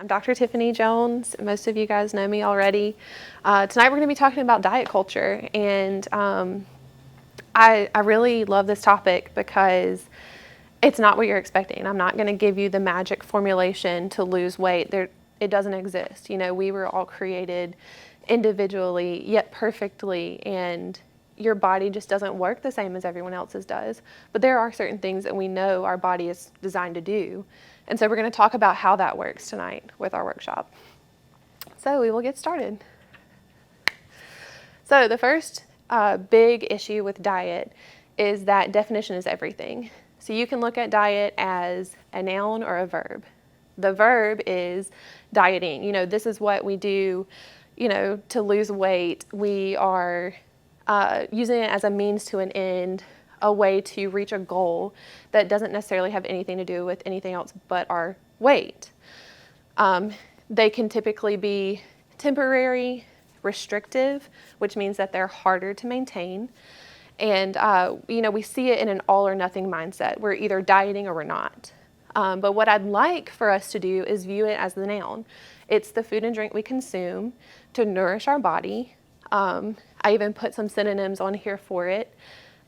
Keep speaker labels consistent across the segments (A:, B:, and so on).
A: I'm Dr. Tiffany Jones. Most of you guys know me already. Tonight we're going to be talking about diet culture, and I really love this topic because it's not what you're expecting. I'm not going to give you the magic formulation to lose weight. It doesn't exist. You know, we were all created individually, yet perfectly, and your body just doesn't work the same as everyone else's does. But there are certain things that we know our body is designed to do. And so we're going to talk about how that works tonight with our workshop. So we will get started. So the first big issue with diet is that definition is everything. So you can look at diet as a noun or a verb. The verb is dieting. You know, this is what we do, you know, to lose weight. We are using it as a means to an end, a way to reach a goal that doesn't necessarily have anything to do with anything else but our weight. They can typically be temporary, restrictive, which means that they're harder to maintain. And, you know, we see it in an all or nothing mindset. We're either dieting or we're not. But what I'd like for us to do is view it as the noun. It's the food and drink we consume to nourish our body. I even put some synonyms on here for it.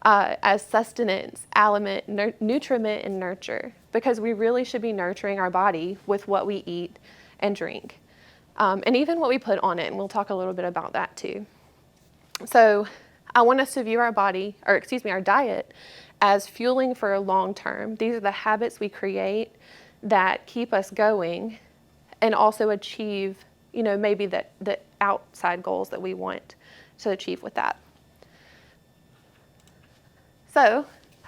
A: As sustenance, aliment, nutriment, and nurture, because we really should be nurturing our body with what we eat and drink, and even what we put on it, and we'll talk a little bit about that too. So I want us to view our diet as fueling for a long term. These are the habits we create that keep us going and also achieve, you know, maybe the outside goals that we want to achieve with that. So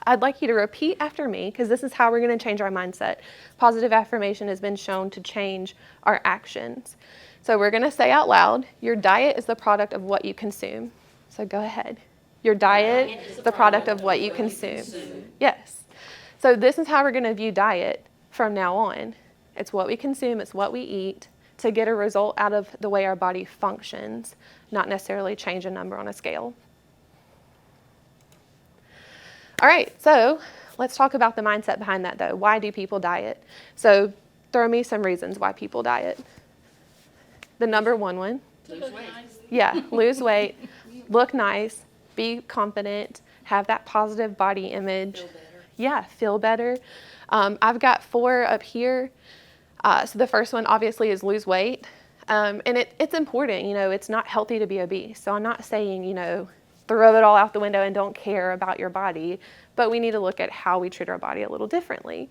A: I'd like you to repeat after me, because this is how we're going to change our mindset. Positive affirmation has been shown to change our actions. So we're going to say out loud, your diet is the product of what you consume. So go ahead. Your diet is the product of what you consume. Yes. So this is how we're going to view diet from now on. It's what we consume, it's what we eat to get a result out of the way our body functions, not necessarily change a number on a scale. All right, so let's talk about the mindset behind that, though. Why do people diet? So throw me some reasons why people diet. The number one.
B: Lose weight.
A: Yeah, lose weight, look nice, be confident, have that positive body image.
B: Feel better.
A: Yeah, feel better. I've got 4 up here. So the first one obviously is lose weight. And it's important, you know, it's not healthy to be obese. So I'm not saying, you know, throw it all out the window and don't care about your body, but we need to look at how we treat our body a little differently.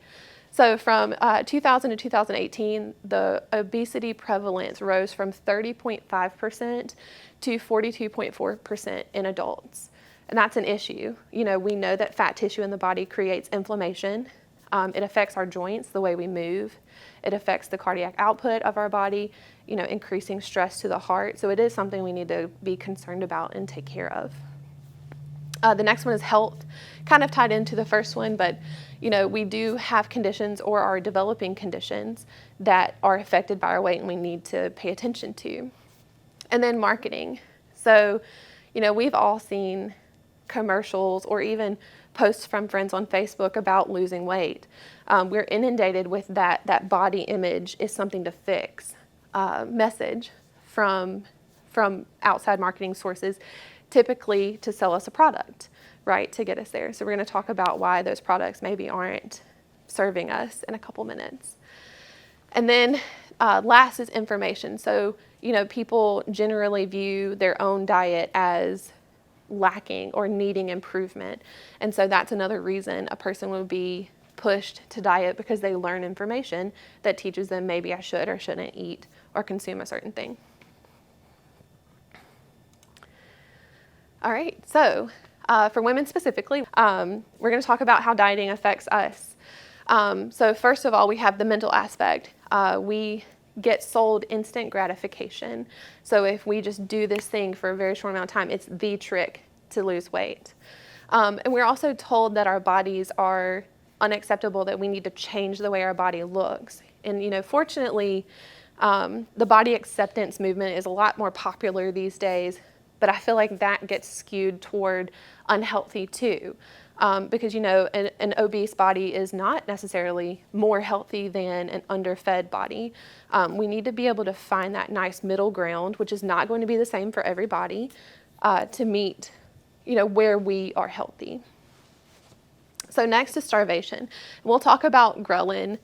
A: So from 2000 to 2018, the obesity prevalence rose from 30.5% to 42.4% in adults. And that's an issue. You know, we know that fat tissue in the body creates inflammation. It affects our joints, the way we move. It affects the cardiac output of our body, you know, increasing stress to the heart. So it is something we need to be concerned about and take care of. The next one is health, kind of tied into the first one, but, you know, we do have conditions or are developing conditions that are affected by our weight and we need to pay attention to. And then marketing. So, you know, we've all seen commercials or even posts from friends on Facebook about losing weight. We're inundated with that body image is something to fix message from outside marketing sources, typically to sell us a product, right, to get us there. So we're going to talk about why those products maybe aren't serving us in a couple minutes. And then last is information. So, you know, people generally view their own diet as lacking or needing improvement. And so that's another reason a person would be pushed to diet, because they learn information that teaches them maybe I should or shouldn't eat or consume a certain thing. All right, so for women specifically, we're going to talk about how dieting affects us. So first of all, we have the mental aspect. We get sold instant gratification. So if we just do this thing for a very short amount of time, it's the trick to lose weight. And we're also told that our bodies are unacceptable, that we need to change the way our body looks. And, you know, fortunately, the body acceptance movement is a lot more popular these days, but I feel like that gets skewed toward unhealthy too. because, an obese body is not necessarily more healthy than an underfed body. We need to be able to find that nice middle ground, which is not going to be the same for every body, to meet, where we are healthy. So next is starvation. We'll talk about ghrelin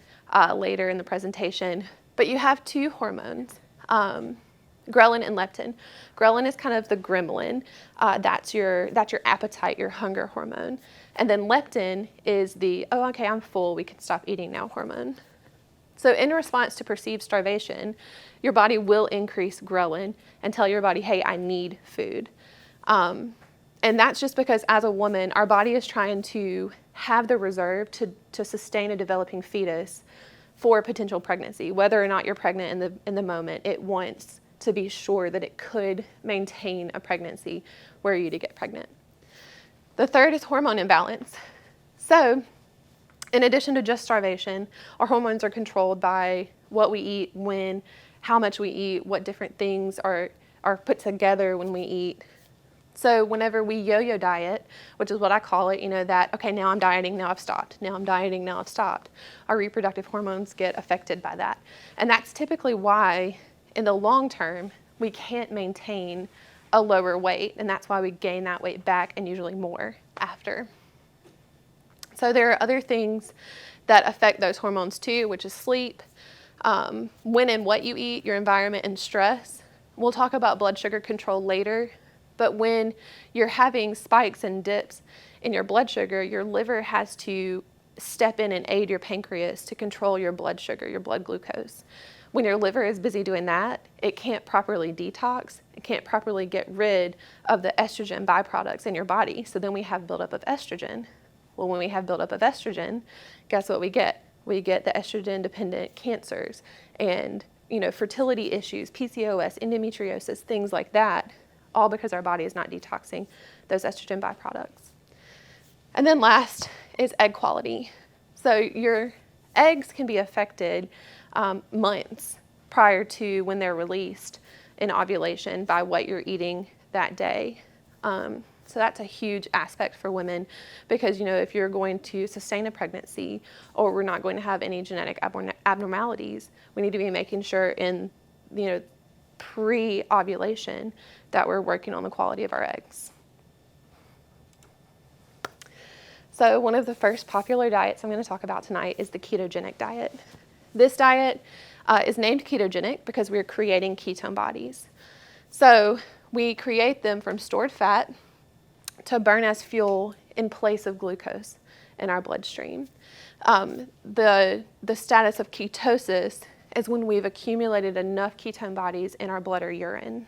A: later in the presentation, but you have two hormones, ghrelin and leptin. Ghrelin is kind of the gremlin. That's your appetite, your hunger hormone. And then leptin is the, oh, okay, I'm full, we can stop eating now hormone. So in response to perceived starvation, your body will increase ghrelin and tell your body, hey, I need food. And that's just because as a woman, our body is trying to have the reserve to sustain a developing fetus for potential pregnancy. Whether or not you're pregnant in the moment, it wants to be sure that it could maintain a pregnancy were you to get pregnant. The third is hormone imbalance. So in addition to just starvation, our hormones are controlled by what we eat, when, how much we eat, what different things are put together when we eat. So whenever we yo-yo diet, which is what I call it, that, okay, now I'm dieting, now I've stopped. Now I'm dieting, now I've stopped. Our reproductive hormones get affected by that. And that's typically why, in the long term, we can't maintain a lower weight. And that's why we gain that weight back and usually more after. So there are other things that affect those hormones too, which is sleep, when and what you eat, your environment, and stress. We'll talk about blood sugar control later. But when you're having spikes and dips in your blood sugar, your liver has to step in and aid your pancreas to control your blood sugar, your blood glucose. When your liver is busy doing that, it can't properly detox. It can't properly get rid of the estrogen byproducts in your body. So then we have buildup of estrogen. Well, when we have buildup of estrogen, guess what we get? We get the estrogen-dependent cancers and, fertility issues, PCOS, endometriosis, things like that, all because our body is not detoxing those estrogen byproducts. And then last is egg quality. So your eggs can be affected months prior to when they're released in ovulation by what you're eating that day. So that's a huge aspect for women because, if you're going to sustain a pregnancy or we're not going to have any genetic abnormalities, we need to be making sure in, pre-ovulation that we're working on the quality of our eggs. So one of the first popular diets I'm going to talk about tonight is the ketogenic diet. This diet is named ketogenic because we're creating ketone bodies. So we create them from stored fat to burn as fuel in place of glucose in our bloodstream. The status of ketosis is when we've accumulated enough ketone bodies in our blood or urine.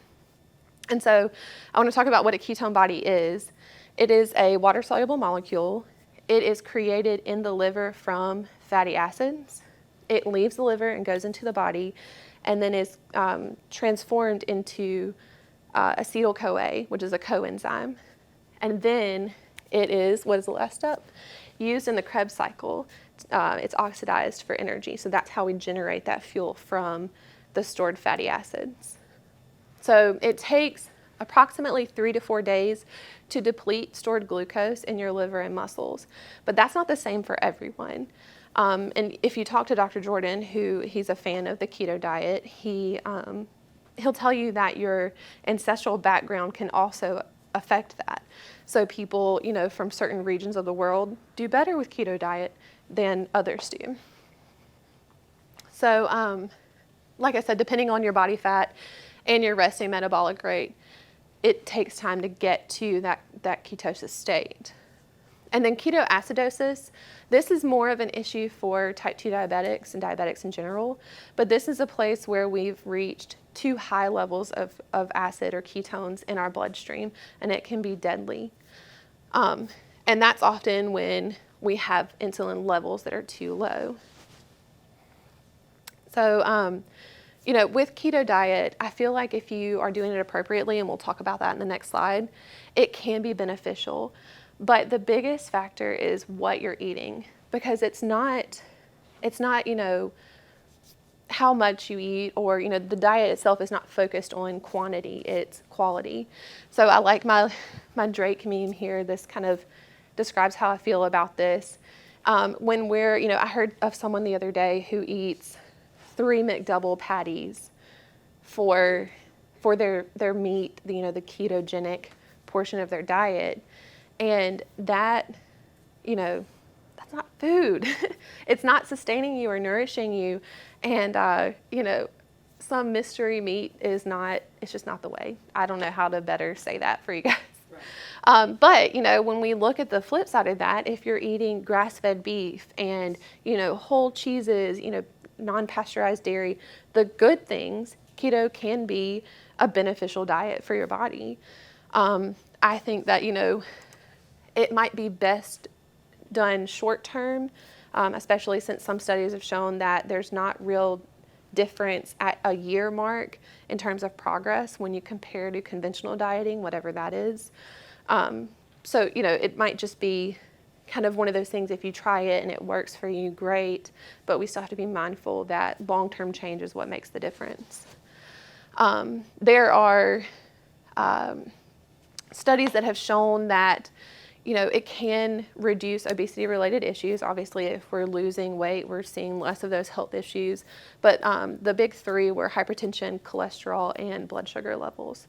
A: And so I want to talk about what a ketone body is. It is a water-soluble molecule. It is created in the liver from fatty acids. It leaves the liver and goes into the body and then is transformed into acetyl-CoA, which is a coenzyme. And then it is, what is the last step? Used in the Krebs cycle. It's oxidized for energy. So that's how we generate that fuel from the stored fatty acids. So it takes approximately 3 to 4 days to deplete stored glucose in your liver and muscles. But that's not the same for everyone. And if you talk to Dr. Jordan, he's a fan of the keto diet, he'll tell you that your ancestral background can also affect that. So people, from certain regions of the world do better with keto diet than others do. So, like I said, depending on your body fat and your resting metabolic rate, it takes time to get to that ketosis state. And then ketoacidosis, this is more of an issue for type 2 diabetics and diabetics in general, but this is a place where we've reached too high levels of acid or ketones in our bloodstream, and it can be deadly. And that's often when we have insulin levels that are too low. So, with keto diet, I feel like if you are doing it appropriately, and we'll talk about that in the next slide, it can be beneficial. But the biggest factor is what you're eating, because it's not, how much you eat, or, the diet itself is not focused on quantity, it's quality. So I like my Drake meme here, this kind of describes how I feel about this. When we're, I heard of someone the other day who eats 3 McDouble patties for their meat, the ketogenic portion of their diet. And that, that's not food. It's not sustaining you or nourishing you. And, some mystery meat it's just not the way. I don't know how to better say that for you guys. Right. But, when we look at the flip side of that, if you're eating grass-fed beef and, whole cheeses, non-pasteurized dairy, the good things, keto can be a beneficial diet for your body. I think that, it might be best done short term, especially since some studies have shown that there's not real difference at a year mark in terms of progress when you compare to conventional dieting, whatever that is. So, it might just be kind of one of those things, if you try it and it works for you, great, but we still have to be mindful that long-term change is what makes the difference. There are studies that have shown that it can reduce obesity-related issues. Obviously, if we're losing weight, we're seeing less of those health issues. But the big 3 were hypertension, cholesterol, and blood sugar levels.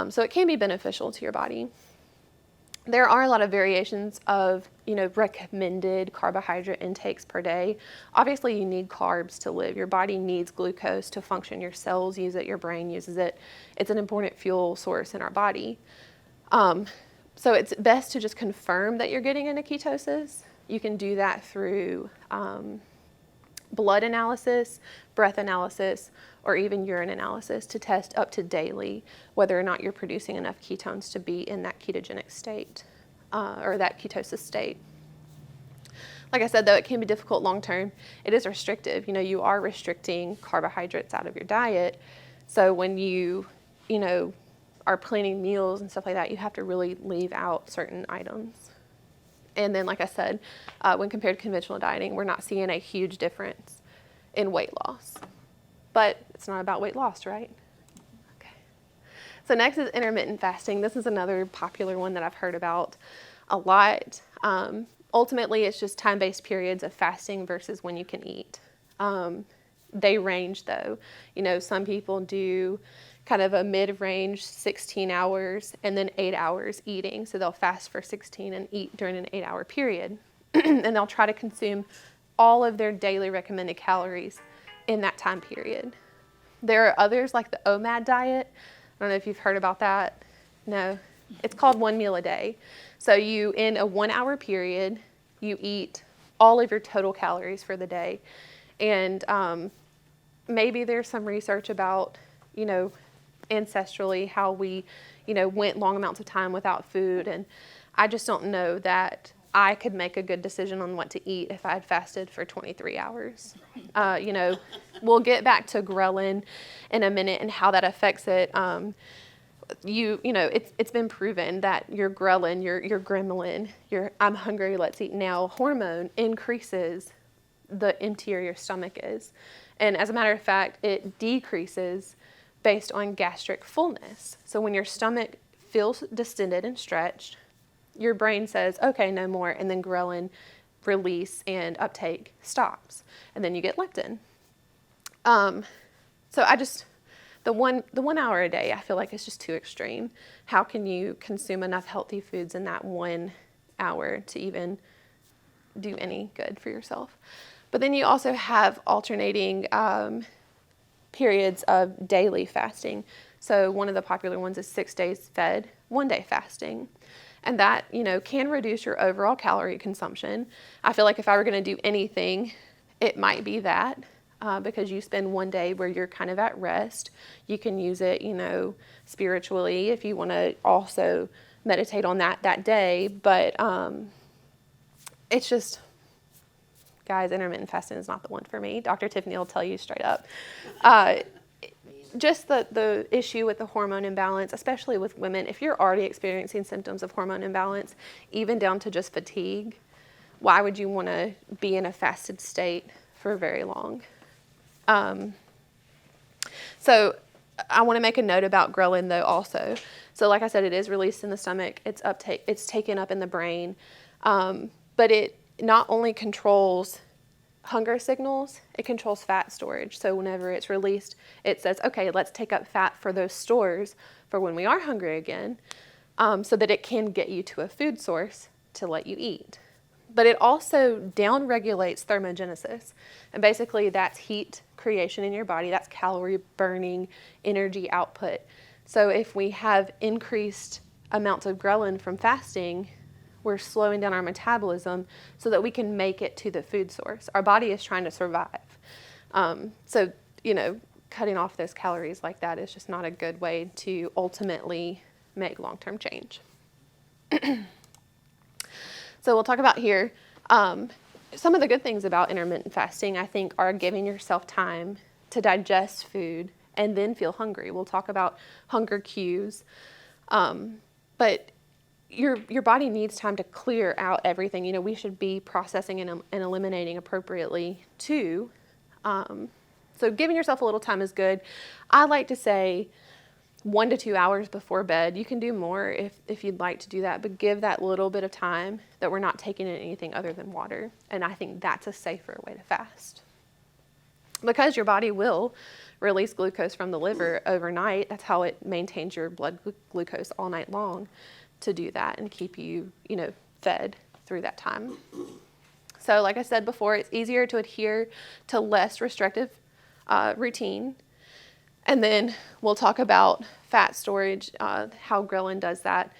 A: So it can be beneficial to your body. There are a lot of variations of, recommended carbohydrate intakes per day. Obviously, you need carbs to live. Your body needs glucose to function. Your cells use it. Your brain uses it. It's an important fuel source in our body. So it's best to just confirm that you're getting into ketosis. You can do that through blood analysis, breath analysis, or even urine analysis to test up to daily whether or not you're producing enough ketones to be in that ketogenic state or that ketosis state. Like I said, though, it can be difficult long term. It is restrictive. You are restricting carbohydrates out of your diet. So when you are planning meals and stuff like that, you have to really leave out certain items. And then, like I said, when compared to conventional dieting, we're not seeing a huge difference in weight loss. But it's not about weight loss, right? Okay. So next is intermittent fasting. This is another popular one that I've heard about a lot. Ultimately, it's just time-based periods of fasting versus when you can eat. They range, though. Some people do kind of a mid-range 16 hours and then 8 hours eating. So they'll fast for 16 and eat during an 8-hour period. And they'll try to consume all of their daily recommended calories in that time period. There are others like the OMAD diet. I don't know if you've heard about that. No, it's called 1 meal a day. So in a 1-hour period, you eat all of your total calories for the day. And maybe there's some research about, ancestrally how we, went long amounts of time without food. And I just don't know that I could make a good decision on what to eat if I had fasted for 23 hours. We'll get back to ghrelin in a minute and how that affects it. It's been proven that your ghrelin, your gremlin, your I'm hungry, let's eat now hormone increases the emptier your stomach is. And as a matter of fact, it decreases based on gastric fullness. So when your stomach feels distended and stretched, your brain says, okay, no more, and then ghrelin release and uptake stops, and then you get leptin. So the 1 hour a day, I feel like it's just too extreme. How can you consume enough healthy foods in that 1 hour to even do any good for yourself? But then you also have alternating periods of daily fasting. So one of the popular ones is 6 days fed, 1 day fasting. And that, can reduce your overall calorie consumption. I feel like if I were going to do anything, it might be that because you spend 1 day where you're kind of at rest. You can use it, spiritually if you want to also meditate on that day. But it's just, guys, intermittent fasting is not the one for me. Dr. Tiffany will tell you straight up. Just the issue with the hormone imbalance, especially with women, if you're already experiencing symptoms of hormone imbalance, even down to just fatigue, why would you want to be in a fasted state for very long? So I want to make a note about ghrelin though also. So like I said, it is released in the stomach, it's taken up in the brain. But it not only controls hunger signals, it controls fat storage. So whenever it's released, it says, okay, let's take up fat for those stores for when we are hungry again, so that it can get you to a food source to let you eat. But it also downregulates thermogenesis. And basically that's heat creation in your body. That's calorie burning, energy output. So if we have increased amounts of ghrelin from fasting, we're slowing down our metabolism so that we can make it to the food source. Our body is trying to survive. So, cutting off those calories like that is just not a good way to ultimately make long-term change. So we'll talk about here some of the good things about intermittent fasting, I think, are giving yourself time to digest food and then feel hungry. We'll talk about hunger cues. But your body needs time to clear out everything. We should be processing and eliminating appropriately too. So giving yourself a little time is good. I like to say 1 to 2 hours before bed. You can do more if you'd like to do that, but give that little bit of time that we're not taking in anything other than water. And I think that's a safer way to fast. Because your body will release glucose from the liver overnight. That's how it maintains your blood glucose all night long, to do that and keep you, fed through that time. So like I said before, it's easier to adhere to less restrictive routine. And then we'll talk about fat storage, how ghrelin does that.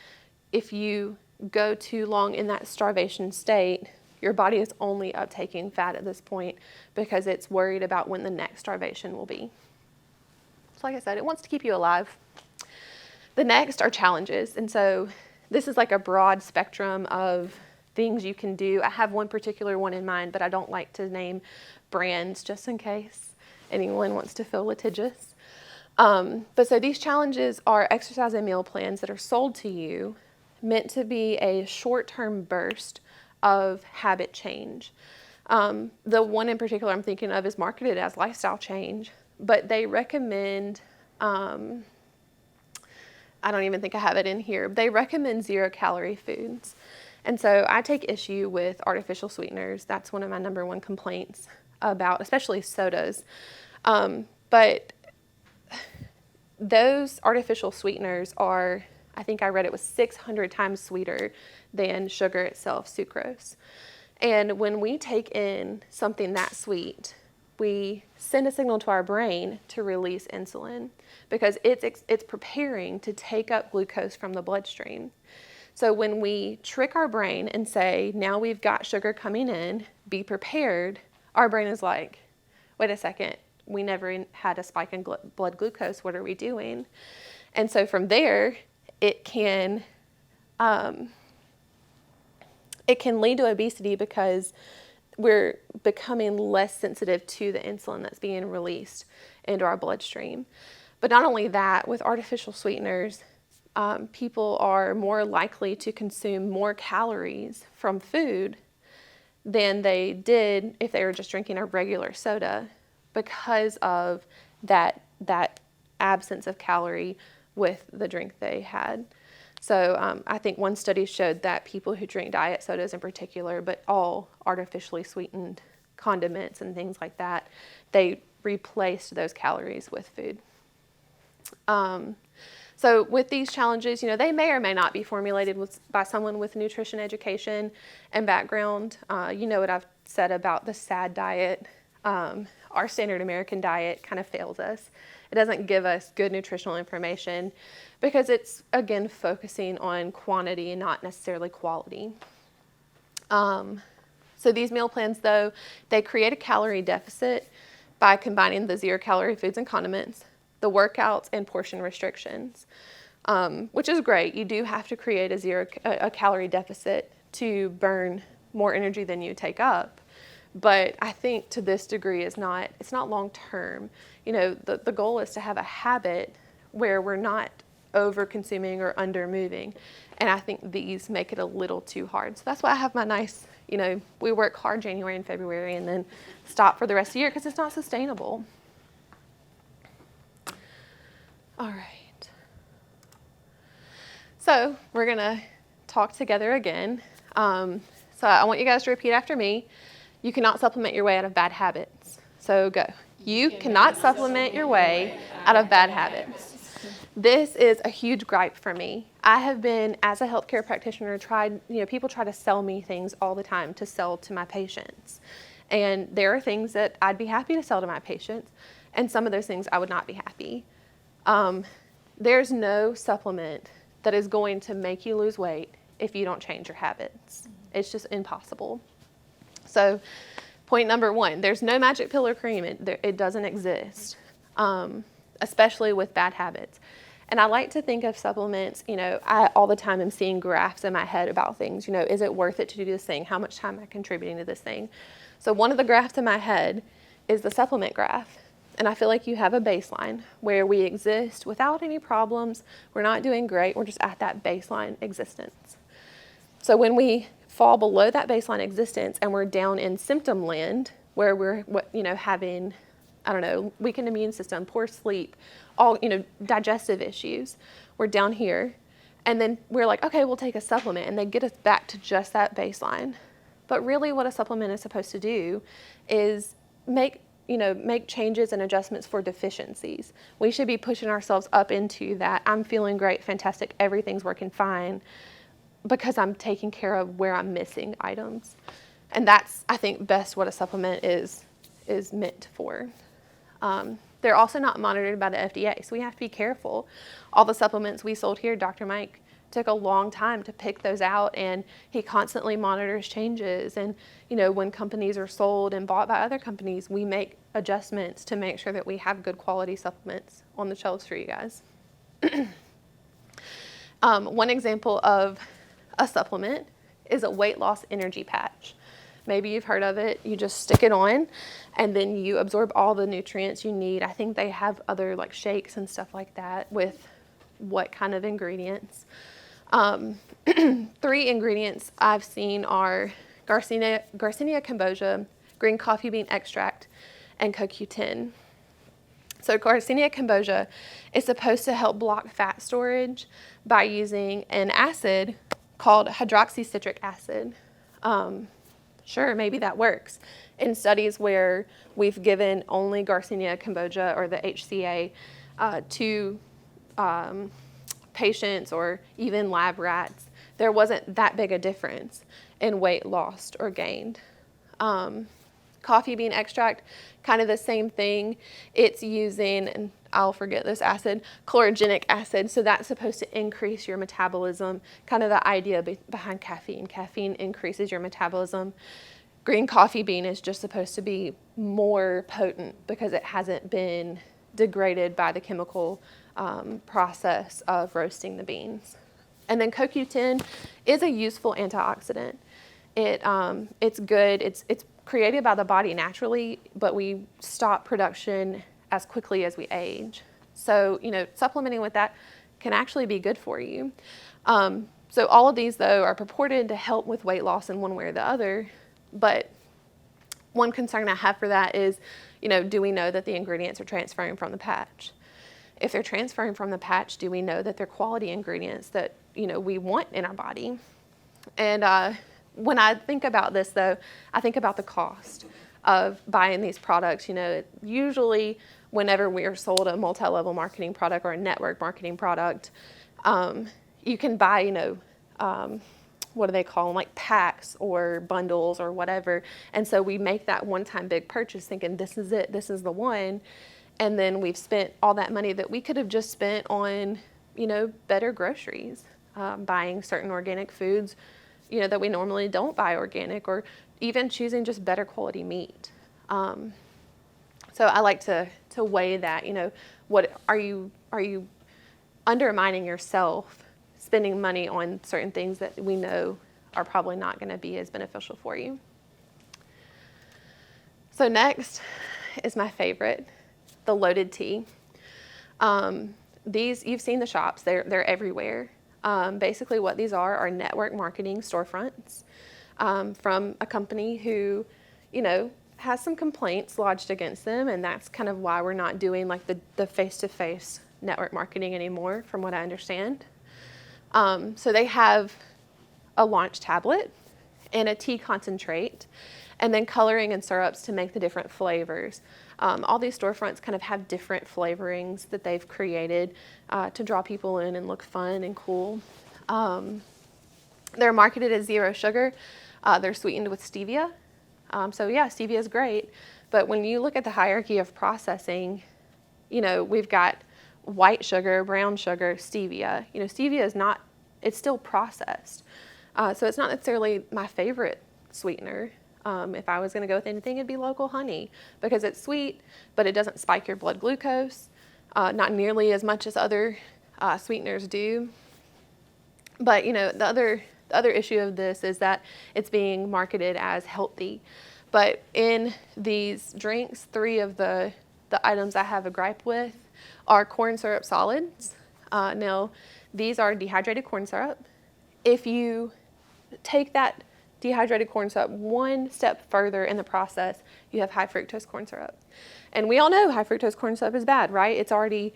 A: If you go too long in that starvation state, your body is only uptaking fat at this point because it's worried about when the next starvation will be. So like I said, it wants to keep you alive. The next are challenges. And so this is like a broad spectrum of things you can do. I have one particular one in mind, but I don't like to name brands just in case anyone wants to feel litigious. But so these challenges are exercise and meal plans that are sold to you, meant to be a short-term burst of habit change. The one in particular I'm thinking of is marketed as lifestyle change, but they recommend, I don't even think I have it in here, they recommend 0-calorie foods. And so I take issue with artificial sweeteners. That's one of my number one complaints about, especially sodas. But those artificial sweeteners are, I think I read it was 600 times sweeter than sugar itself, sucrose. And when we take in something that sweet, we send a signal to our brain to release insulin because it's preparing to take up glucose from the bloodstream. So when we trick our brain and say, now we've got sugar coming in, be prepared, our brain is like, wait a second, we never had a spike in blood glucose. What are we doing? And so from there, it can lead to obesity because we're becoming less sensitive to the insulin that's being released into our bloodstream. But not only that, with artificial sweeteners, people are more likely to consume more calories from food than they did if they were just drinking a regular soda, because of that absence of calorie with the drink they had. So I think one study showed that people who drink diet sodas in particular, but all artificially sweetened condiments and things like that, they replaced those calories with food. So with these challenges, they may or may not be formulated by someone with nutrition education and background. You know what I've said about the SAD diet. Our standard American diet kind of fails us. It doesn't give us good nutritional information because it's, again, focusing on quantity and not necessarily quality. So these meal plans, though, they create a calorie deficit by combining the 0-calorie foods and condiments, the workouts, and portion restrictions, which is great. You do have to create a calorie deficit to burn more energy than you take up. But I think to this degree it's not long term. The goal is to have a habit where we're not over consuming or under moving. And I think these make it a little too hard. So that's why I have my nice, we work hard January and February and then stop for the rest of the year because it's not sustainable. All right. So we're going to talk together again. So I want you guys to repeat after me. You cannot supplement your way out of bad habits. So go. You cannot supplement your way out of bad habits. This is a huge gripe for me. I have been, as a healthcare practitioner, people try to sell me things all the time to sell to my patients. And there are things that I'd be happy to sell to my patients, and some of those things I would not be happy. There's no supplement that is going to make you lose weight if you don't change your habits. It's just impossible. So point number one, there's no magic pill or cream. It doesn't exist, especially with bad habits. And I like to think of supplements, I all the time am seeing graphs in my head about things, is it worth it to do this thing? How much time am I contributing to this thing? So one of the graphs in my head is the supplement graph. And I feel like you have a baseline where we exist without any problems. We're not doing great. We're just at that baseline existence. So when we fall below that baseline existence and we're down in symptom land where we're, having, weakened immune system, poor sleep, all, digestive issues, we're down here. And then we're like, okay, we'll take a supplement, and they get us back to just that baseline. But really what a supplement is supposed to do is make changes and adjustments for deficiencies. We should be pushing ourselves up into that. I'm feeling great, fantastic, everything's working fine because I'm taking care of where I'm missing items. And that's, I think, best what a supplement is meant for. They're also not monitored by the FDA, so we have to be careful. All the supplements we sold here, Dr. Mike took a long time to pick those out, and he constantly monitors changes. And, when companies are sold and bought by other companies, we make adjustments to make sure that we have good quality supplements on the shelves for you guys. One example of a supplement is a weight loss energy patch. Maybe you've heard of it. You just stick it on and then you absorb all the nutrients you need. I think they have other shakes and stuff like that with what kind of ingredients. 3 ingredients I've seen are Garcinia cambogia, green coffee bean extract, and CoQ10. So Garcinia cambogia is supposed to help block fat storage by using an acid called hydroxycitric acid. Sure, maybe that works. In studies where we've given only Garcinia cambogia or the HCA to patients or even lab rats, there wasn't that big a difference in weight lost or gained. Coffee bean extract, kind of the same thing. It's using, and I'll forget this acid, chlorogenic acid. So that's supposed to increase your metabolism. Kind of the idea behind caffeine. Caffeine increases your metabolism. Green coffee bean is just supposed to be more potent because it hasn't been degraded by the chemical process of roasting the beans. And then CoQ10 is a useful antioxidant. It's good. It's created by the body naturally, but we stop production as quickly as we age. So, supplementing with that can actually be good for you. So all of these, though, are purported to help with weight loss in one way or the other. But one concern I have for that is, do we know that the ingredients are transferring from the patch? If they're transferring from the patch, do we know that they're quality ingredients that, we want in our body? And when I think about this, though, I think about the cost of buying these products. Usually whenever we are sold a multi-level marketing product or a network marketing product, you can buy, what do they call them, packs or bundles or whatever. And so we make that one-time big purchase thinking this is it, this is the one. And then we've spent all that money that we could have just spent on, better groceries, buying certain organic foods, that we normally don't buy organic, or even choosing just better quality meat. So I like to weigh that, what are you undermining yourself spending money on certain things that we know are probably not going to be as beneficial for you. So next is my favorite, the loaded tea. These, you've seen the shops, they're everywhere. Basically what these are network marketing storefronts from a company who, has some complaints lodged against them, and that's kind of why we're not doing the face-to-face network marketing anymore, from what I understand. So they have a launch tablet, and a tea concentrate, and then coloring and syrups to make the different flavors. All these storefronts kind of have different flavorings that they've created to draw people in and look fun and cool. They're marketed as zero sugar. They're sweetened with stevia. So yeah, stevia is great, but when you look at the hierarchy of processing, we've got white sugar, brown sugar, stevia. Stevia is not, it's still processed. So it's not necessarily my favorite sweetener. If I was going to go with anything, it'd be local honey because it's sweet, but it doesn't spike your blood glucose, not nearly as much as other sweeteners do. But, the other issue of this is that it's being marketed as healthy. But in these drinks, 3 of the items I have a gripe with are corn syrup solids. Now, these are dehydrated corn syrup. If you take that dehydrated corn syrup one step further in the process, you have high fructose corn syrup. And we all know high fructose corn syrup is bad, right? It's already,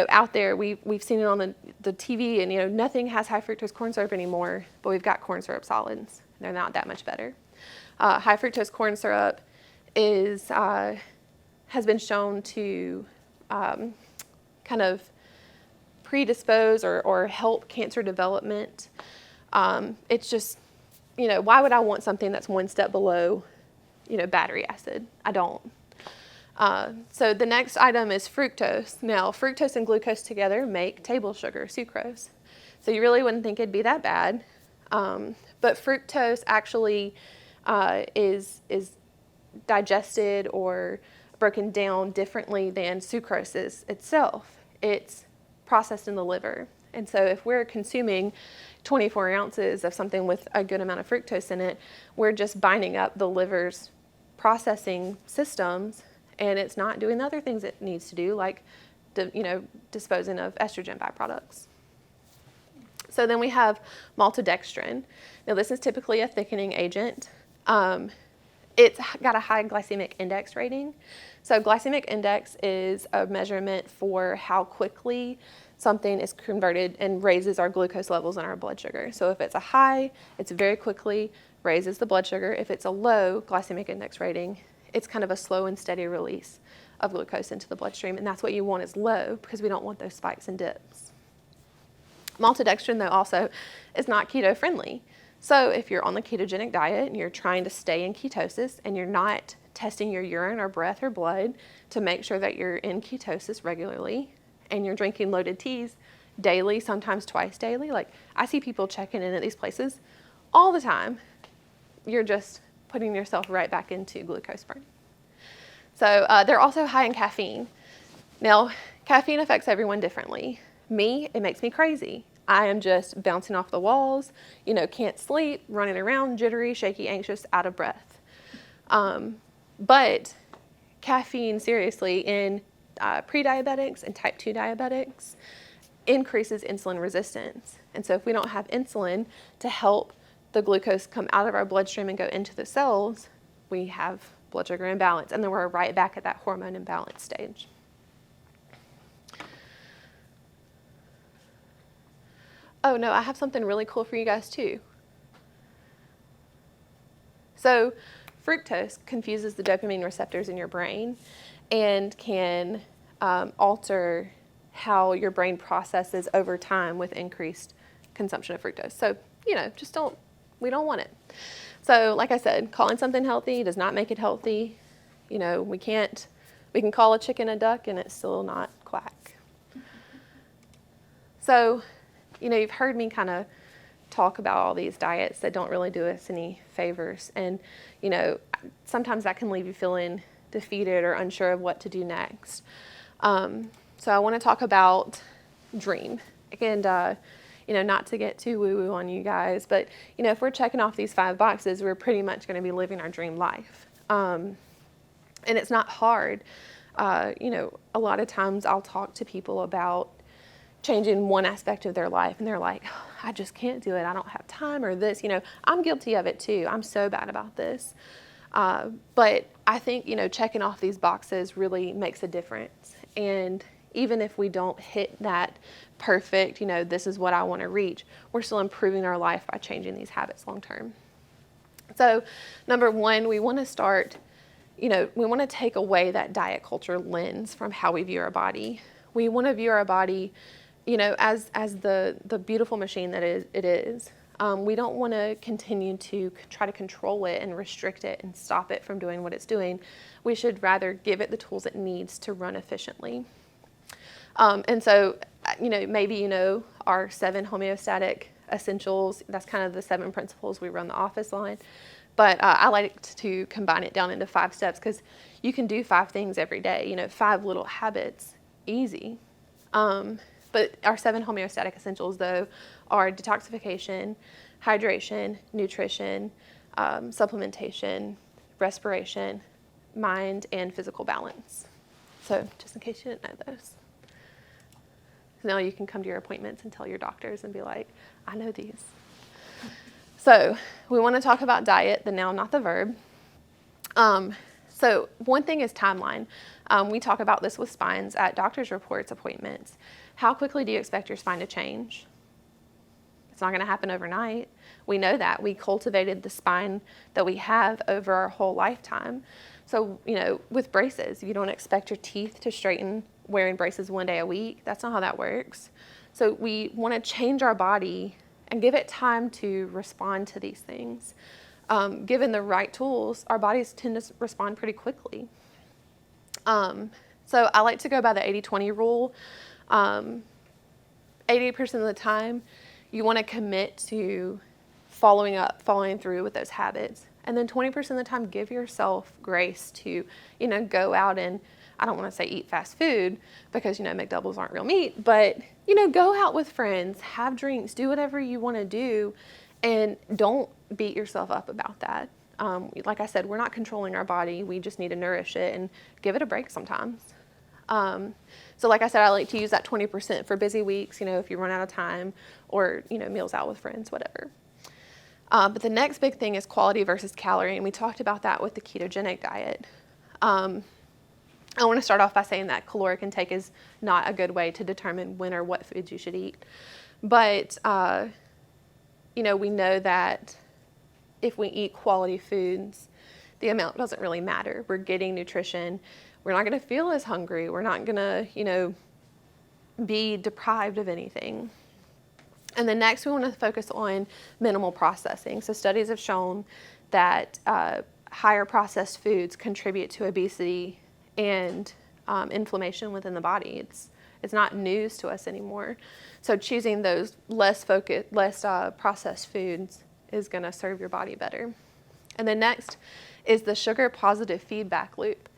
A: out there. We've seen it on the TV, and, nothing has high fructose corn syrup anymore, but we've got corn syrup solids. They're not that much better. High fructose corn syrup has been shown to kind of predispose or help cancer development. It's just, why would I want something that's one step below, battery acid? I don't. So the next item is fructose. Now, fructose and glucose together make table sugar, sucrose. So you really wouldn't think it'd be that bad. But fructose actually is digested or broken down differently than sucrose is itself. It's processed in the liver. And so if we're consuming 24 ounces of something with a good amount of fructose in it, we're just binding up the liver's processing systems, and it's not doing the other things it needs to do, like disposing of estrogen byproducts. So then we have maltodextrin. Now this is typically a thickening agent. It's got a high glycemic index rating. So glycemic index is a measurement for how quickly something is converted and raises our glucose levels in our blood sugar. So if it's a high, it's very quickly raises the blood sugar. If it's a low glycemic index rating, it's kind of a slow and steady release of glucose into the bloodstream, and that's what you want is low because we don't want those spikes and dips. Maltodextrin, though, also is not keto friendly. So if you're on the ketogenic diet and you're trying to stay in ketosis and you're not testing your urine or breath or blood to make sure that you're in ketosis regularly, and you're drinking loaded teas daily, sometimes twice daily, like I see people checking in at these places all the time, you're just putting yourself right back into glucose burn. So they're also high in caffeine. Now, caffeine affects everyone differently. Me, it makes me crazy. I am just bouncing off the walls, can't sleep, running around, jittery, shaky, anxious, out of breath. But caffeine, seriously, in pre-diabetics and type 2 diabetics increases insulin resistance. And so if we don't have insulin to help the glucose come out of our bloodstream and go into the cells, we have blood sugar imbalance, and then we're right back at that hormone imbalance stage. Oh no, I have something really cool for you guys too. So fructose confuses the dopamine receptors in your brain and can alter how your brain processes over time with increased consumption of fructose. So, we don't want it. So like I said, calling something healthy does not make it healthy. We can call a chicken a duck and it's still not quack. So, you've heard me kind of talk about all these diets that don't really do us any favors. And, sometimes that can leave you feeling defeated or unsure of what to do next. So I want to talk about dream. And, not to get too woo-woo on you guys, but, if we're checking off these 5 boxes, we're pretty much going to be living our dream life. And it's not hard. A lot of times I'll talk to people about changing one aspect of their life, and they're like, oh, I just can't do it. I don't have time, or this, I'm guilty of it too. I'm so bad about this. But I think, checking off these boxes really makes a difference. And even if we don't hit that perfect, this is what I want to reach, we're still improving our life by changing these habits long term. So number one, we want to start, we want to take away that diet culture lens from how we view our body. We want to view our body, as the beautiful machine that it is. We don't want to continue to try to control it and restrict it and stop it from doing what it's doing. We should rather give it the tools it needs to run efficiently. And so, maybe our 7 homeostatic essentials. That's kind of the 7 principles we run the office on. But I like to combine it down into 5 steps because you can do 5 things every day, 5 little habits, easy. But our 7 homeostatic essentials, though, are detoxification, hydration, nutrition, supplementation, respiration, mind, and physical balance. So just in case you didn't know those. So now you can come to your appointments and tell your doctors and be like, I know these. So we want to talk about diet, the noun, not the verb. So one thing is timeline. We talk about this with spines at doctor's reports, appointments. How quickly do you expect your spine to change? It's not going to happen overnight. We know that. We cultivated the spine that we have over our whole lifetime. So, with braces, you don't expect your teeth to straighten wearing braces 1 day a week. That's not how that works. So we want to change our body and give it time to respond to these things. Given the right tools, our bodies tend to respond pretty quickly. So I like to go by the 80-20 rule. 80% of the time, you want to commit to following through with those habits. And then 20% of the time, give yourself grace to, go out and, I don't want to say eat fast food because, McDoubles aren't real meat, but, go out with friends, have drinks, do whatever you want to do, and don't beat yourself up about that. Like I said, we're not controlling our body. We just need to nourish it and give it a break sometimes. So like I said, I like to use that 20% for busy weeks, if you run out of time or, meals out with friends, whatever. But the next big thing is quality versus calorie, and we talked about that with the ketogenic diet. I want to start off by saying that caloric intake is not a good way to determine when or what foods you should eat. But, we know that if we eat quality foods, the amount doesn't really matter. We're getting nutrition. We're not going to feel as hungry. We're not going to, be deprived of anything. And then next, we want to focus on minimal processing. So studies have shown that higher processed foods contribute to obesity and inflammation within the body. It's not news to us anymore. So choosing those less processed foods is going to serve your body better. And then next is the sugar positive feedback loop.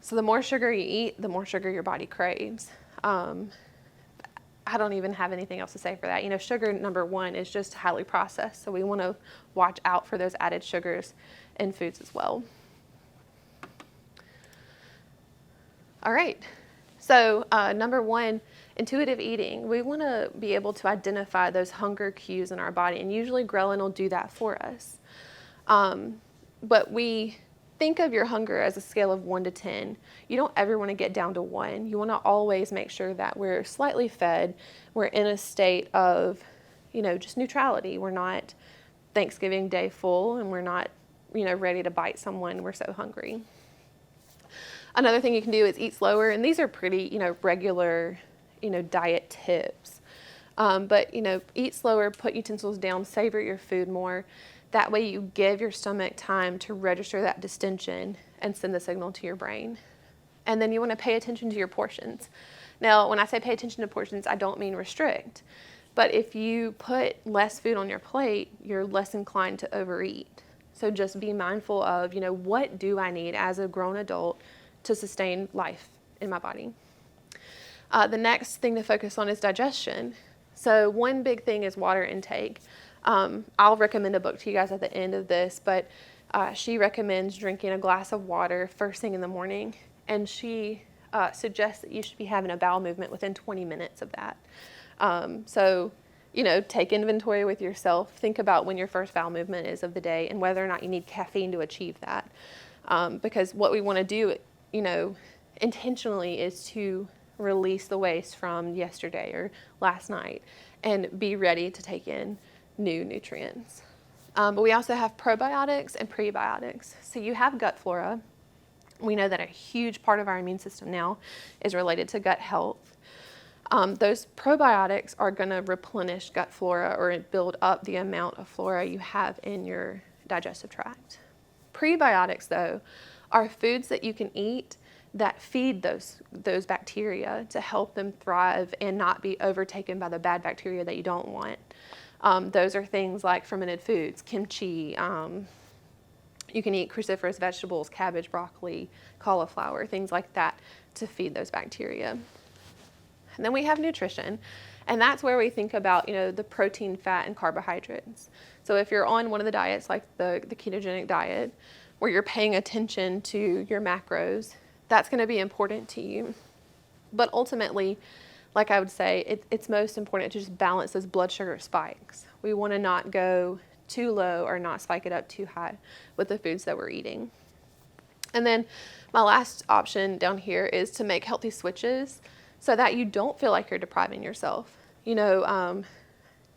A: So the more sugar you eat, the more sugar your body craves. I don't even have anything else to say for that. Sugar, number one, is just highly processed. So we want to watch out for those added sugars in foods as well. All right. So number one, intuitive eating. We want to be able to identify those hunger cues in our body, and usually ghrelin will do that for us. But we think of your hunger as a scale of 1 to 10. You don't ever want to get down to 1. You want to always make sure that we're slightly fed. We're in a state of, just neutrality. We're not Thanksgiving Day full, and we're not, ready to bite someone. We're so hungry. Another thing you can do is eat slower, and these are pretty, regular, diet tips. But, eat slower, put utensils down, savor your food more. That way you give your stomach time to register that distension and send the signal to your brain. And then you want to pay attention to your portions. Now, when I say pay attention to portions, I don't mean restrict. But if you put less food on your plate, you're less inclined to overeat. So just be mindful of, what do I need as a grown adult to sustain life in my body? The next thing to focus on is digestion. So one big thing is water intake. I'll recommend a book to you guys at the end of this, but she recommends drinking a glass of water first thing in the morning, and she suggests that you should be having a bowel movement within 20 minutes of that. So, take inventory with yourself. Think about when your first bowel movement is of the day and whether or not you need caffeine to achieve that. Because what we want to do, intentionally is to release the waste from yesterday or last night and be ready to take in new nutrients. But we also have probiotics and prebiotics. So you have gut flora. We know that a huge part of our immune system now is related to gut health. Those probiotics are going to replenish gut flora or build up the amount of flora you have in your digestive tract. Prebiotics, though, are foods that you can eat that feed those bacteria to help them thrive and not be overtaken by the bad bacteria that you don't want. Those are things like fermented foods, kimchi. You can eat cruciferous vegetables, cabbage, broccoli, cauliflower, things like that to feed those bacteria. And then we have nutrition, and that's where we think about, the protein, fat, and carbohydrates. So if you're on one of the diets, like the ketogenic diet, where you're paying attention to your macros, that's going to be important to you. But ultimately, like I would say, it's most important to just balance those blood sugar spikes. We want to not go too low or not spike it up too high with the foods that we're eating. And then my last option down here is to make healthy switches so that you don't feel like you're depriving yourself. You're going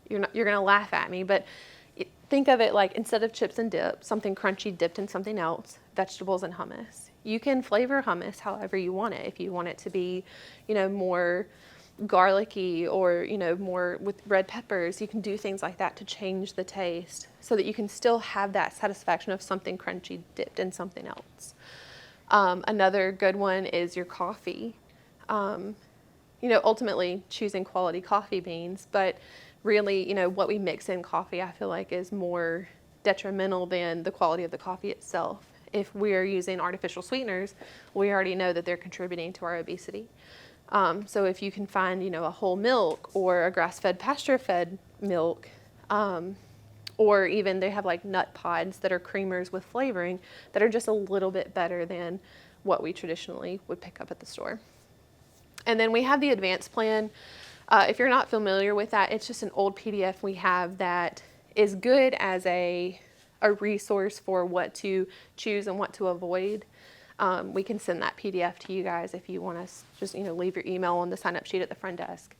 A: to laugh at me, but think of it like instead of chips and dip, something crunchy dipped in something else, vegetables and hummus. You can flavor hummus however you want it. If you want it to be, more garlicky or, more with red peppers, you can do things like that to change the taste so that you can still have that satisfaction of something crunchy dipped in something else. Another good one is your coffee. Ultimately choosing quality coffee beans, but really, what we mix in coffee, I feel like is more detrimental than the quality of the coffee itself. If we're using artificial sweeteners, we already know that they're contributing to our obesity. So if you can find, a whole milk or a grass-fed, pasture-fed milk, or even they have like nut pods that are creamers with flavoring that are just a little bit better than what we traditionally would pick up at the store. And then we have the advanced plan. If you're not familiar with that, it's just an old PDF we have that is good as a resource for what to choose and what to avoid. We can send that PDF to you guys if you want us. Just leave your email on the sign-up sheet at the front desk,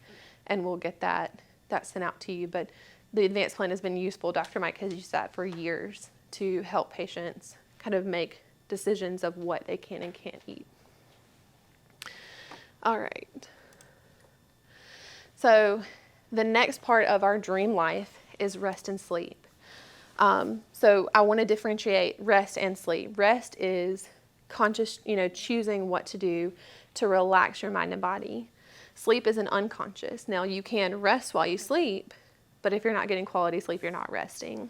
A: and we'll get that sent out to you. But the advanced plan has been useful. Dr. Mike has used that for years to help patients kind of make decisions of what they can and can't eat. All right. So the next part of our dream life is rest and sleep. So I want to differentiate rest and sleep. Rest is conscious, choosing what to do to relax your mind and body. Sleep is an unconscious. Now you can rest while you sleep, but if you're not getting quality sleep, you're not resting.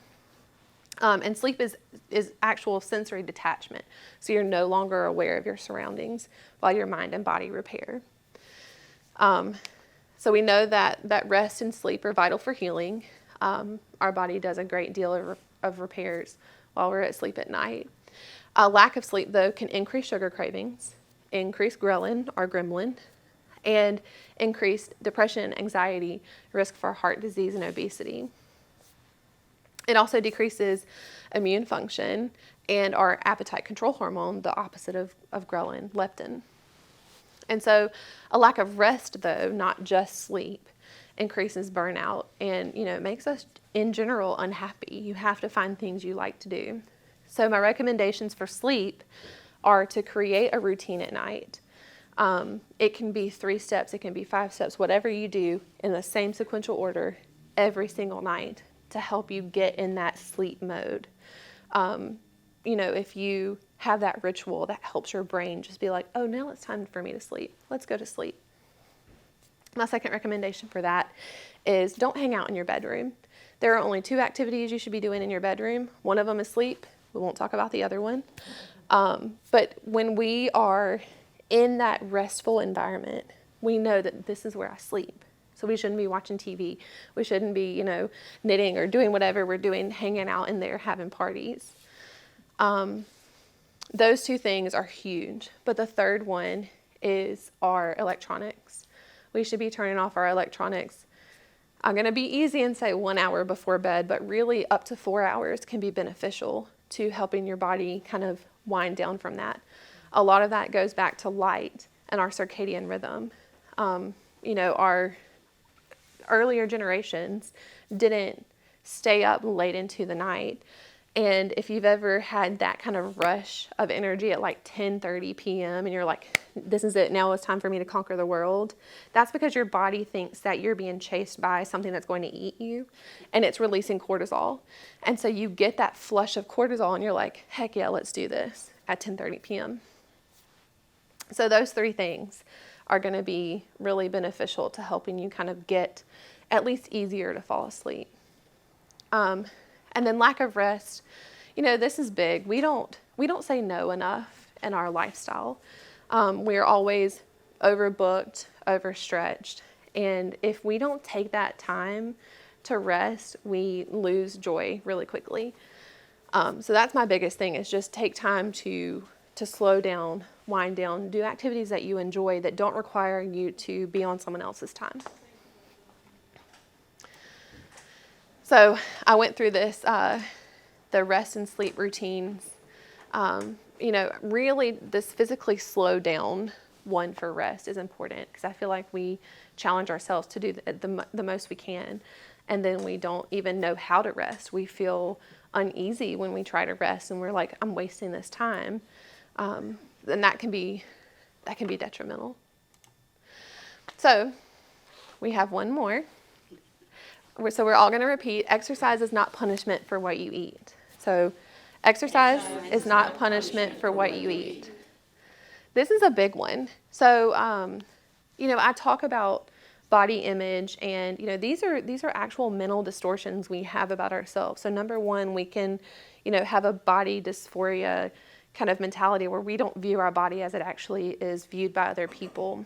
A: And sleep is actual sensory detachment. So you're no longer aware of your surroundings while your mind and body repair. So we know that rest and sleep are vital for healing. Our body does a great deal of repairs while we're at sleep at night. A lack of sleep, though, can increase sugar cravings, increase ghrelin or gremlin, and increase depression, anxiety, risk for heart disease and obesity. It also decreases immune function and our appetite control hormone, the opposite of ghrelin, leptin. And so a lack of rest, though, not just sleep, increases burnout and, it makes us in general unhappy. You have to find things you like to do. So my recommendations for sleep are to create a routine at night. It can be 3 steps, it can be 5 steps, whatever you do in the same sequential order every single night to help you get in that sleep mode. If you have that ritual that helps your brain just be like, oh, now it's time for me to sleep. Let's go to sleep. My second recommendation for that is don't hang out in your bedroom. There are only 2 activities you should be doing in your bedroom. One of them is sleep. We won't talk about the other one. But when we are in that restful environment, we know that this is where I sleep. So we shouldn't be watching TV. We shouldn't be, knitting or doing whatever we're doing, hanging out in there, having parties. Those 2 things are huge. But the third one is our electronics. We should be turning off our electronics. I'm going to be easy and say 1 hour before bed, but really up to 4 hours can be beneficial to helping your body kind of wind down from that. A lot of that goes back to light and our circadian rhythm. Our earlier generations didn't stay up late into the night. And if you've ever had that kind of rush of energy at like 10:30 p.m. and you're like, this is it, now it's time for me to conquer the world, that's because your body thinks that you're being chased by something that's going to eat you, and it's releasing cortisol. And so you get that flush of cortisol and you're like, heck yeah, let's do this at 10:30 p.m. So those three things are going to be really beneficial to helping you kind of get at least easier to fall asleep. And then lack of rest, this is big. We don't say no enough in our lifestyle. We're always overbooked, overstretched. And if we don't take that time to rest, we lose joy really quickly. So that's my biggest thing, is just take time to slow down, wind down, do activities that you enjoy that don't require you to be on someone else's time. So I went through this, the rest and sleep routines. Really this physically slow down one for rest is important, because I feel like we challenge ourselves to do the most we can, and then we don't even know how to rest. We feel uneasy when we try to rest, and we're like, I'm wasting this time. And that can be detrimental. So we have one more. So we're all going to repeat. Exercise is not punishment for what you eat. So exercise is not punishment for what you eat. This is a big one. So, I talk about body image, and, these are actual mental distortions we have about ourselves. So number one, we can, have a body dysphoria kind of mentality where we don't view our body as it actually is viewed by other people.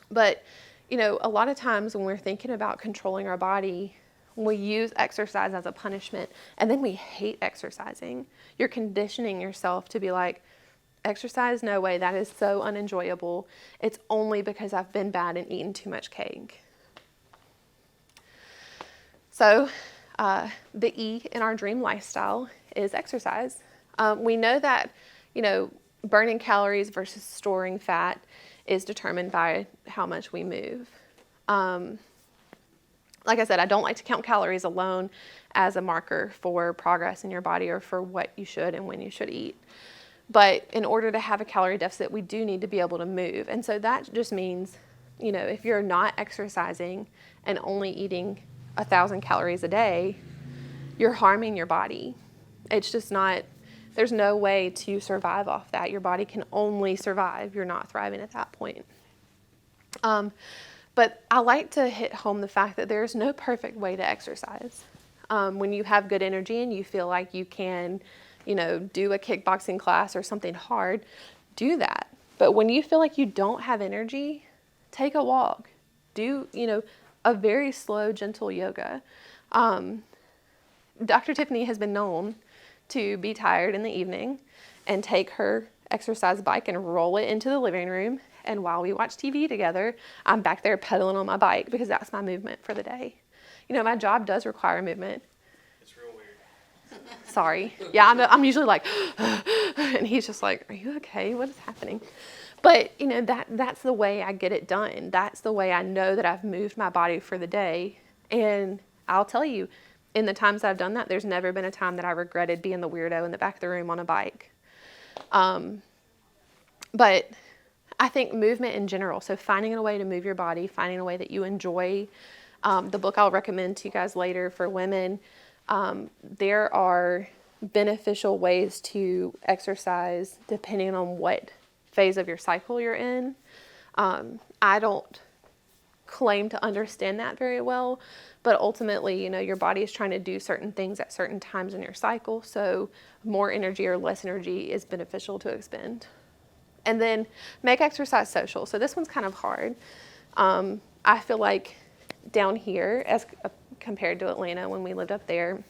A: But a lot of times when we're thinking about controlling our body, we use exercise as a punishment, and then we hate exercising. You're conditioning yourself to be like, exercise? No way, that is so unenjoyable. It's only because I've been bad and eaten too much cake. So the E in our dream lifestyle is exercise. We know that, burning calories versus storing fat is determined by how much we move. Like I said, I don't like to count calories alone as a marker for progress in your body or for what you should and when you should eat. But in order to have a calorie deficit, we do need to be able to move. And so that just means, if you're not exercising and only eating 1,000 calories a day, you're harming your body. It's just not, there's no way to survive off that. Your body can only survive. You're not thriving at that point. But I like to hit home the fact that there's no perfect way to exercise. When you have good energy and you feel like you can, do a kickboxing class or something hard, do that. But when you feel like you don't have energy, take a walk. Do, a very slow, gentle yoga. Dr. Tiffany has been known to be tired in the evening and take her exercise bike and roll it into the living room. And while we watch TV together, I'm back there pedaling on my bike because that's my movement for the day. My job does require movement.
B: It's real weird.
A: Sorry. Yeah, I'm usually like, and he's just like, are you okay? What is happening? But, that's the way I get it done. That's the way I know that I've moved my body for the day. And I'll tell you, in the times I've done that, there's never been a time that I regretted being the weirdo in the back of the room on a bike. But I think movement in general, so finding a way to move your body, finding a way that you enjoy. The book I'll recommend to you guys later for women, there are beneficial ways to exercise depending on what phase of your cycle you're in. I don't claim to understand that very well, but ultimately, your body is trying to do certain things at certain times in your cycle, so more energy or less energy is beneficial to expend. And then make exercise social. So this one's kind of hard. I feel like down here, as compared to Atlanta when we lived up there,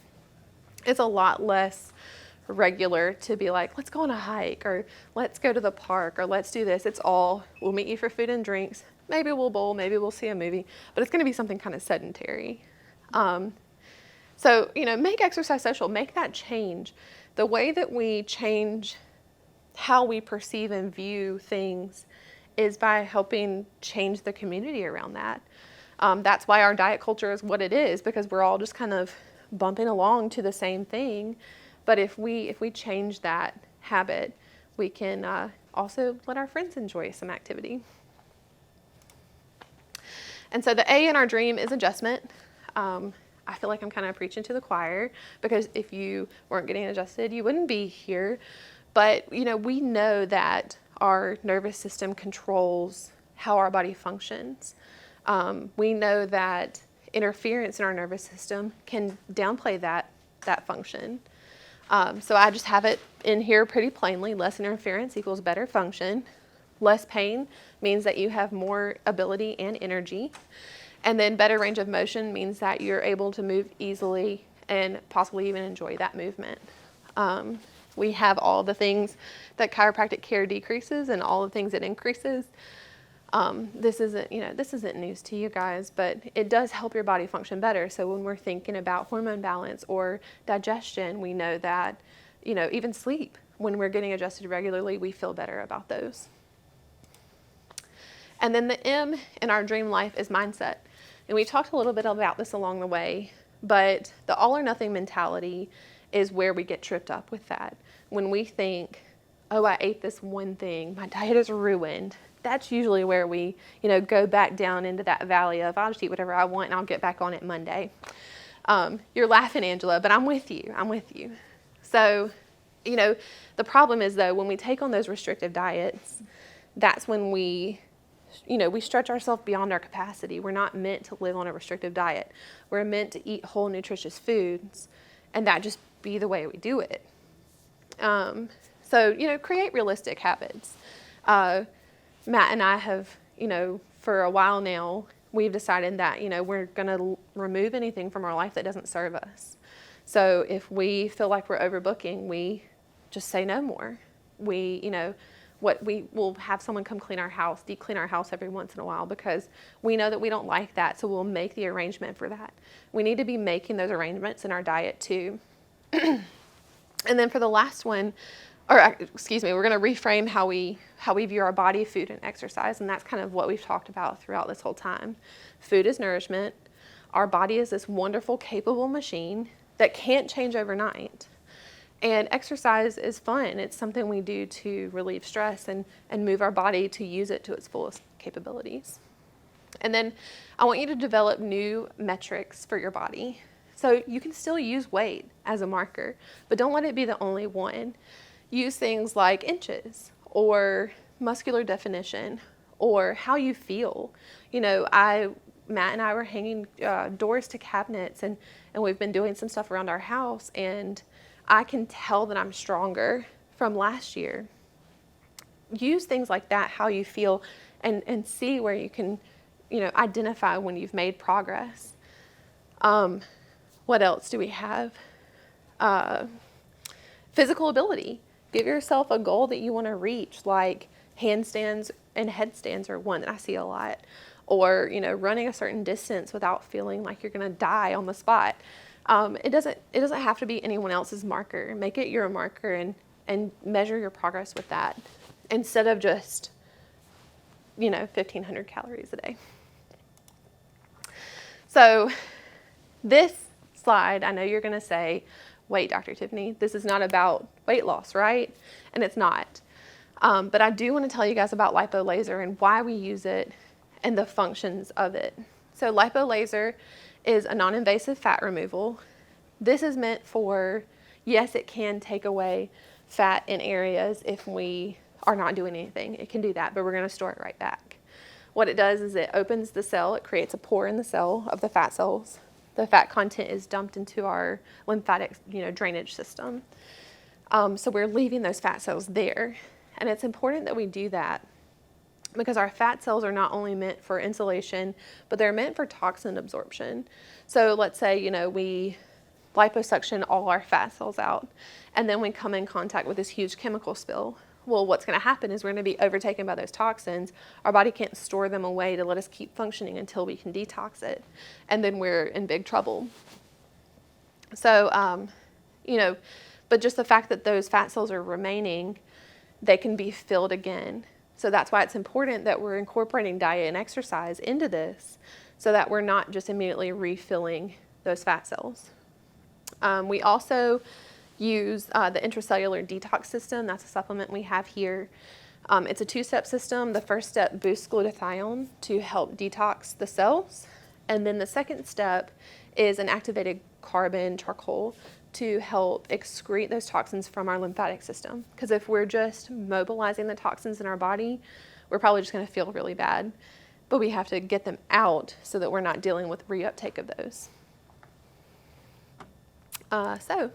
A: it's a lot less regular to be like, let's go on a hike, or let's go to the park, or let's do this. It's all, we'll meet you for food and drinks. Maybe we'll bowl, maybe we'll see a movie, but it's going to be something kind of sedentary. So, make exercise social, make that change. The way that we change how we perceive and view things is by helping change the community around that. That's why our diet culture is what it is, because we're all just kind of bumping along to the same thing. But if we change that habit, we can also let our friends enjoy some activity. And so the A in our dream is adjustment. I feel like I'm kind of preaching to the choir, because if you weren't getting adjusted, you wouldn't be here. But, we know that our nervous system controls how our body functions. We know that interference in our nervous system can downplay that function. So I just have it in here pretty plainly. Less interference equals better function. Less pain means that you have more ability and energy. And then better range of motion means that you're able to move easily and possibly even enjoy that movement. We have all the things that chiropractic care decreases and all the things it increases. This isn't news to you guys, but it does help your body function better. So when we're thinking about hormone balance or digestion, we know that, even sleep, when we're getting adjusted regularly, we feel better about those. And then the M in our dream life is mindset. And we talked a little bit about this along the way, but the all or nothing mentality is where we get tripped up with that. When we think, oh, I ate this one thing, my diet is ruined. That's usually where we, go back down into that valley of, I'll just eat whatever I want and I'll get back on it Monday. You're laughing, Angela, but I'm with you. So, the problem is, though, when we take on those restrictive diets, that's when we stretch ourselves beyond our capacity. We're not meant to live on a restrictive diet. We're meant to eat whole, nutritious foods, and that just be the way we do it. So, create realistic habits. Matt and I have, for a while now, we've decided that, we're going to remove anything from our life that doesn't serve us. So if we feel like we're overbooking, we just say no more. We will have someone come clean our house, deep clean our house every once in a while, because we know that we don't like that. So we'll make the arrangement for that. We need to be making those arrangements in our diet too. And then for the last one, we're going to reframe how we view our body, food, and exercise. And that's kind of what we've talked about throughout this whole time. Food is nourishment. Our body is this wonderful, capable machine that can't change overnight. And exercise is fun. It's something we do to relieve stress and move our body to use it to its fullest capabilities. And then I want you to develop new metrics for your body. So you can still use weight as a marker, but don't let it be the only one. Use things like inches or muscular definition or how you feel. Matt and I were hanging doors to cabinets and we've been doing some stuff around our house, and I can tell that I'm stronger from last year. Use things like that, how you feel, and see where you can, identify when you've made progress. What else do we have? Physical ability. Give yourself a goal that you want to reach, like handstands and headstands are one that I see a lot. Or, running a certain distance without feeling like you're going to die on the spot. It doesn't have to be anyone else's marker. Make it your marker and measure your progress with that, instead of just, 1,500 calories a day. So this slide, I know you're going to say, wait, Dr. Tiffany, this is not about weight loss, right? And it's not. But I do want to tell you guys about Lipo Laser and why we use it and the functions of it. So Lipo Laser is a non-invasive fat removal. This is meant for, yes, it can take away fat in areas if we are not doing anything. It can do that, but we're going to store it right back. What it does is it opens the cell. It creates a pore in the cell of the fat cells. The fat content is dumped into our lymphatic, drainage system. So we're leaving those fat cells there. And it's important that we do that because our fat cells are not only meant for insulation, but they're meant for toxin absorption. So let's say, we liposuction all our fat cells out, and then we come in contact with this huge chemical spill. Well, what's going to happen is we're going to be overtaken by those toxins. Our body can't store them away to let us keep functioning until we can detox it. And then we're in big trouble. So, but just the fact that those fat cells are remaining, they can be filled again. So that's why it's important that we're incorporating diet and exercise into this so that we're not just immediately refilling those fat cells. We also use the intracellular detox system. That's a supplement we have here. It's a 2-step system. The first step boosts glutathione to help detox the cells. And then the second step is an activated carbon charcoal to help excrete those toxins from our lymphatic system. Because if we're just mobilizing the toxins in our body, we're probably just going to feel really bad. But we have to get them out so that we're not dealing with reuptake of those. So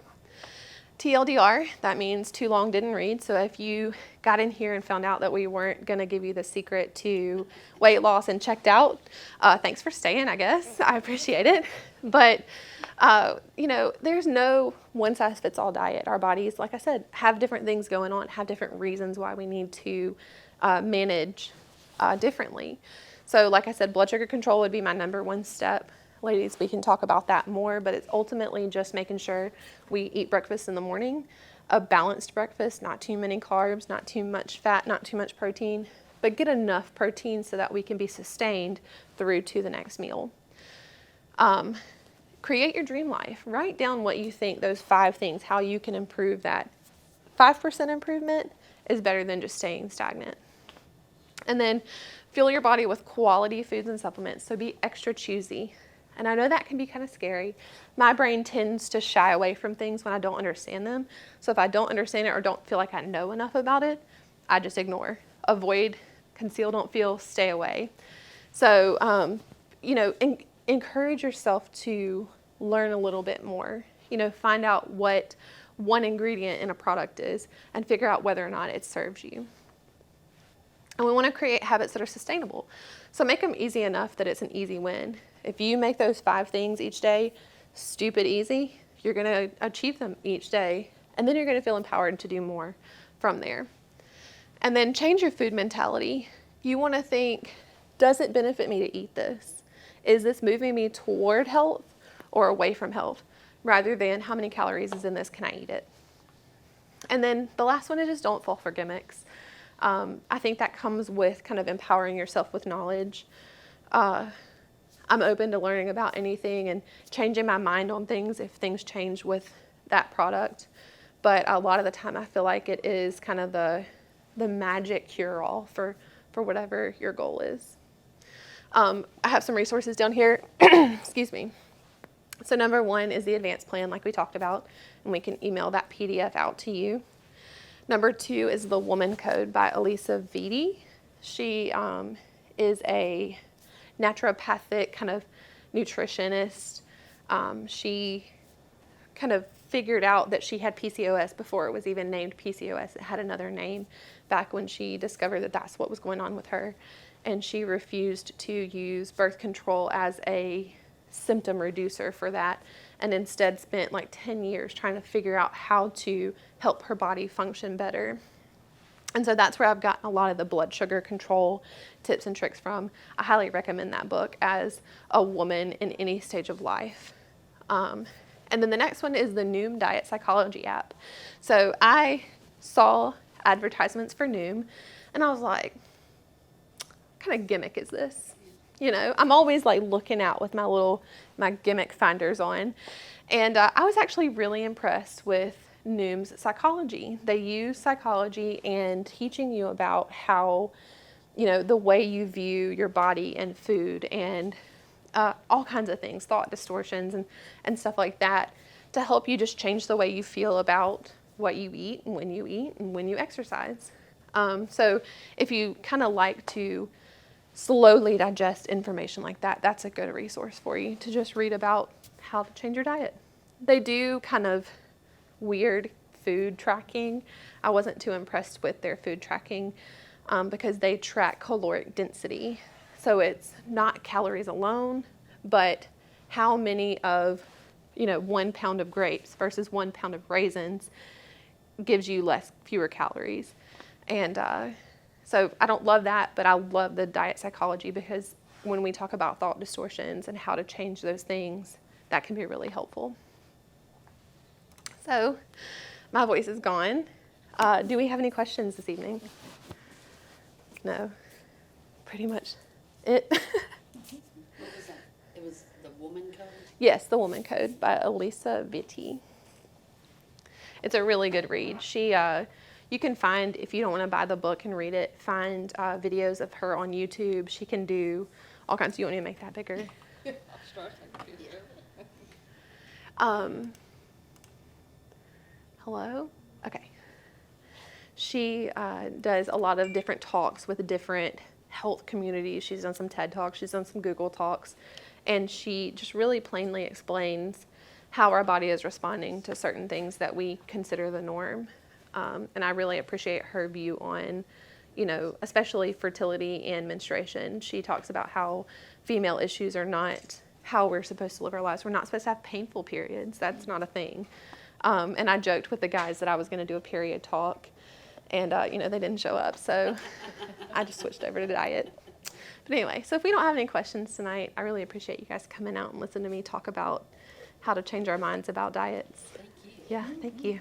A: TLDR, that means too long didn't read. So if you got in here and found out that we weren't going to give you the secret to weight loss and checked out, thanks for staying, I guess. I appreciate it. But, there's no one-size-fits-all diet. Our bodies, like I said, have different things going on, have different reasons why we need to manage differently. So like I said, blood sugar control would be my number one step. Ladies, we can talk about that more, but it's ultimately just making sure we eat breakfast in the morning, a balanced breakfast, not too many carbs, not too much fat, not too much protein, but get enough protein so that we can be sustained through to the next meal. Create your dream life. Write down what you think, those 5 things, how you can improve that. 5% improvement is better than just staying stagnant. And then fuel your body with quality foods and supplements, so be extra choosy. And I know that can be kind of scary. My brain tends to shy away from things when I don't understand them. So if I don't understand it or don't feel like I know enough about it, I just ignore. Avoid, conceal, don't feel, stay away. So, encourage yourself to learn a little bit more. Find out what one ingredient in a product is and figure out whether or not it serves you. And we want to create habits that are sustainable. So make them easy enough that it's an easy win. If you make those 5 things each day stupid easy, you're going to achieve them each day. And then you're going to feel empowered to do more from there. And then change your food mentality. You want to think, does it benefit me to eat this? Is this moving me toward health or away from health? Rather than how many calories is in this, can I eat it? And then the last one is just don't fall for gimmicks. I think that comes with kind of empowering yourself with knowledge. I'm open to learning about anything and changing my mind on things if things change with that product. But a lot of the time I feel like it is kind of the magic cure-all for whatever your goal is. I have some resources down here. Excuse me. So number 1 is the advanced plan like we talked about, and we can email that PDF out to you. Number 2 is the Woman Code by Elisa Vitti. She is a naturopathic kind of nutritionist. She kind of figured out that she had PCOS before it was even named PCOS. It had another name back when she discovered that that's what was going on with her. And she refused to use birth control as a symptom reducer for that, and instead spent like 10 years trying to figure out how to help her body function better. And so that's where I've gotten a lot of the blood sugar control tips and tricks from. I highly recommend that book as a woman in any stage of life. And then the next one is the Noom Diet Psychology app. So I saw advertisements for Noom, and I was like, what kind of gimmick is this? I'm always like looking out with my gimmick finders on. And I was actually really impressed with Noom's psychology. They use psychology and teaching you about how, the way you view your body and food and all kinds of things, thought distortions and stuff like that, to help you just change the way you feel about what you eat and when you exercise. So if you kind of like to slowly digest information like that, that's a good resource for you to just read about how to change your diet. They do kind of weird food tracking. I wasn't too impressed with their food tracking because they track caloric density. So it's not calories alone, but how many of, 1 pound of grapes versus 1 pound of raisins gives you fewer calories. And so I don't love that, but I love the diet psychology because when we talk about thought distortions and how to change those things, that can be really helpful. So my voice is gone. Do we have any questions this evening? No. Pretty much it.
C: What was that? It was The Woman Code?
A: Yes, The Woman Code by Elisa Vitti. It's a really good read. You can find, if you don't want to buy the book and read it, find videos of her on YouTube. She can do all kinds. You want me to make that bigger?
C: I'll start like this.
A: Hello? Okay. She does a lot of different talks with different health communities. She's done some TED Talks. She's done some Google Talks. And she just really plainly explains how our body is responding to certain things that we consider the norm. And I really appreciate her view on, especially fertility and menstruation. She talks about how female issues are not how we're supposed to live our lives. We're not supposed to have painful periods. That's not a thing. And I joked with the guys that I was going to do a period talk, and, they didn't show up. So I just switched over to diet. But anyway, so if we don't have any questions tonight, I really appreciate you guys coming out and listening to me talk about how to change our minds about diets.
C: Thank you.
A: Yeah, thank you.